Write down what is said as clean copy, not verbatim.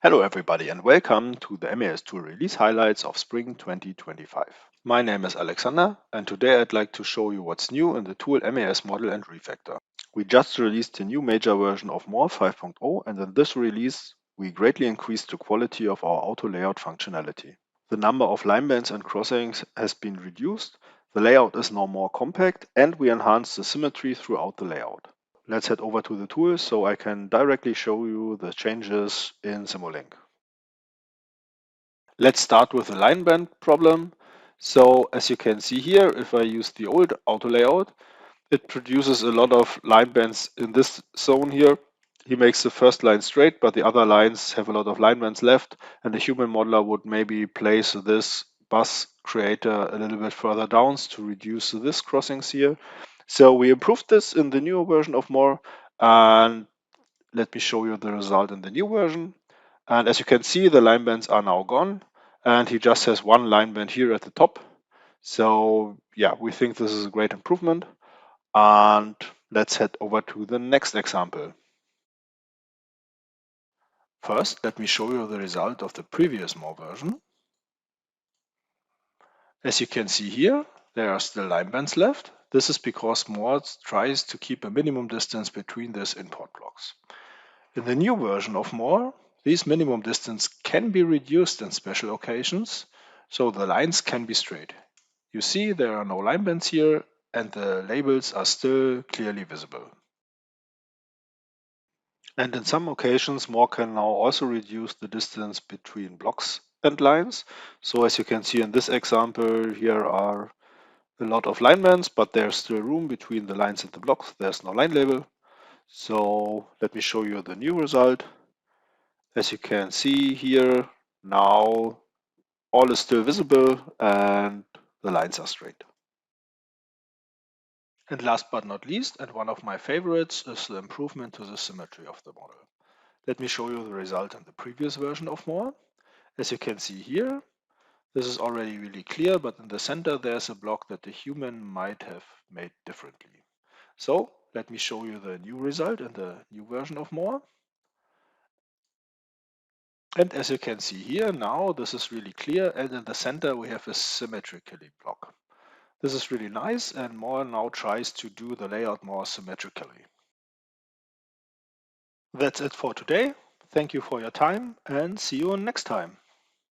Hello everybody and welcome to the MES tool release highlights of spring 2025. My name is Alexander and today I'd like to show you what's new in the tool MES model and refactor. We just released a new major version of MoRe 5.0 and in this release we greatly increased the quality of our auto layout functionality. The number of line bands and crossings has been reduced, the layout is now more compact and we enhanced the symmetry throughout the layout. Let's head over to the tool so I can directly show you the changes in Simulink. Let's start with the line band problem. So as you can see here, if I use the old auto layout, it produces a lot of line bands in this zone here. He makes the first line straight, but the other lines have a lot of line bands left, and the human modeler would maybe place this bus creator a little bit further down to reduce this crossings here. So we improved this in the newer version of MoRe, and let me show you the result in the new version. And as you can see, the line bands are now gone, and he just has one line band here at the top. So yeah, we think this is a great improvement. And let's head over to the next example. First, let me show you the result of the previous MoRe version. As you can see here, there are still line bands left. This is because MoRe tries to keep a minimum distance between these import blocks. In the new version of MoRe, these minimum distance can be reduced in special occasions, so the lines can be straight. You see there are no line bands here and the labels are still clearly visible. And in some occasions, MoRe can now also reduce the distance between blocks and lines. So as you can see in this example, here are a lot of line bands, but there's still room between the lines and the blocks. There's no line label. So let me show you the new result. As you can see here, now all is still visible and the lines are straight. And last but not least, and one of my favorites, is the improvement to the symmetry of the model. Let me show you the result in the previous version of MoRe. As you can see here, this is already really clear, but in the center there's a block that the human might have made differently. So let me show you the new result in the new version of MoRe. And as you can see here now, this is really clear, and in the center we have a symmetrically block. This is really nice, and MoRe now tries to do the layout more symmetrically. That's it for today. Thank you for your time and see you next time.